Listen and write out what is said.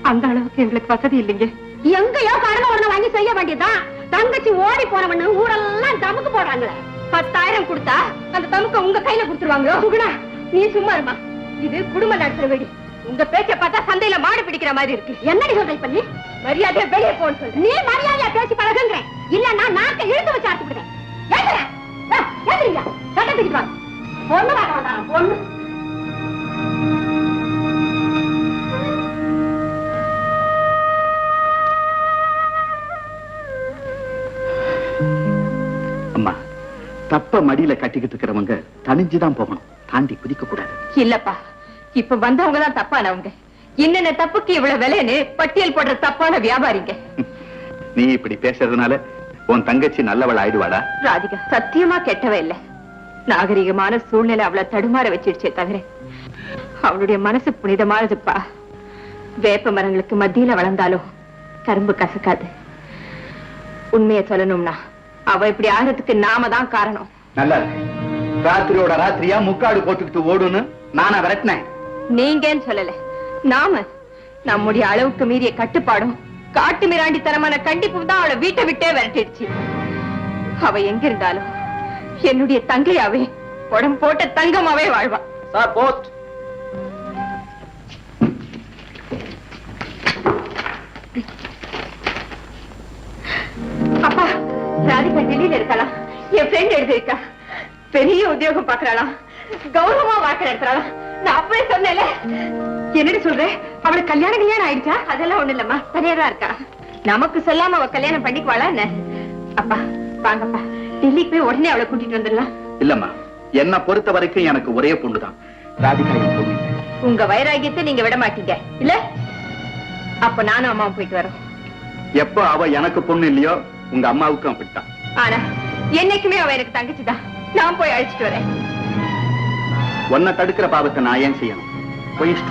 அந்த அளவுக்கு எங்களுக்கு வசதி இல்லைங்க. எங்கயோ கடனை ஒண்ணு வாங்கி செய்ய வேண்டியதுதான். தங்கச்சி ஓடி போனவன்னு ஊரெல்லாம் தமுக்கு போடுறாங்களே. 10,000 கொடுத்தா அந்த தமுக்க உங்க கையில கொடுத்துருவாங்களோ? சுகுணா, நீ சும்மா இருமா. இது குடும்ப நடத்துற வீடு. உங்க பேச்ச பார்த்தா சந்தையில மாடு பிடிக்கிற மாதிரி இருக்கு. என்னடி சொல்ற இப்ப நீ? மரியாதையா வெளியே போன்னு சொல்ற. நீ மரியாதையா பேசி பழகுங்க. இல்லன்னா நாக்க இழுத்து வச்சு அறுத்து விடுறேன். ஏத்துறீங்க சட்டத்துக்கு வாங்க. பொண்ணு வாங்க வேண்டாம். பொண்ணு அம்மா, தப்ப மடியில கட்டிக்கிட்டு இருக்கிறவங்க தனிஞ்சுதான் போகணும், தாண்டி குதிக்க கூடாது. இல்லப்பா, இப்ப வந்தவங்க தான் தப்பானவங்க. என்னென்ன தப்புக்கு இவ்வளவு விலைன்னு பட்டியல் போடுற தப்பான வியாபாரிங்க. நீ இப்படி பேசுறதுனால உன் தங்கச்சி நல்லவள் ஆயிடுவாளா? ராதிகா சத்தியமா கெட்டவ இல்ல. நாகரிகமான சூழ்நிலை அவளை தடுமாற வச்சிடுச்சே தவிர அவளுடைய மனசு புனிதமானதுப்பா. வேப்ப மரங்களுக்கு மத்தியில வளர்ந்தாலும் கரும்பு கசக்காது. உண்மையை சொல்லணும்னா அவ இப்படி ஆகிறதுக்கு நாம தான் காரணம். நல்லா இருக்கு. ராத்திரியோட ராத்திரியா முக்காடு போட்டுக்கிட்டு ஓடுன்னு நானா விரட்டினேன்? நீங்கன்னு சொல்லல, நாம நம்முடைய அளவுக்கு மீறிய கட்டுப்பாடும் காட்டு மிராண்டித்தனமான கண்டிப்பு தான் அவளை வீட்டை விட்டே விரட்டிடுச்சு. அவ எங்க இருந்தாலும் என்னுடைய தங்கையாவே, உடம்பு போட்ட தங்கமாவே வாழ்வா. Sir, post. அப்பா, ராதிகா டெல்லியில இருக்கலாம். என் ஃப்ரெண்ட் எழுதிருக்கா. பெரிய உத்தியோகம் பாக்குறாளாம், கௌரவமா வாழ்க்கை நடத்துறாளா. நான் அப்பவே சொன்னேன்ல. என்னடி சொல்றேன்? அவளுக்கு கல்யாணம் ஆயிடுச்சா? அதெல்லாம் ஒண்ணு இல்லம்மா, சரியாதான் இருக்கா. நமக்கு சொல்லாம அவ கல்யாணம் பண்ணிக்குவாளா என்ன? அப்பா வாங்கப்பா, டெல்லிக்கு போய் உடனே அவளை கூட்டிட்டு வந்துடலாம். இல்லம்மா, என்ன பொறுத்த வரைக்கும் எனக்கு ஒரே பொண்ணுதான், ராதிகா என் பொண்ணு. உங்க வைராகியத்தை நீங்க விட மாட்டீங்க இல்ல? அப்ப நானும் அம்மாவும் போயிட்டு வரோம். எப்போ அவ எனக்கு பொண்ணு இல்லையோ உங்க அம்மாவுக்கும் அப்படித்தான். ஆனா என்னைக்குமே அவ எனக்கு தங்கச்சிதான். நான் போய் அழைச்சிட்டு வரேன். உன்னை தடுக்கிற பாவத்தை நான் ஏன் செய்யணும்? போயிட்டு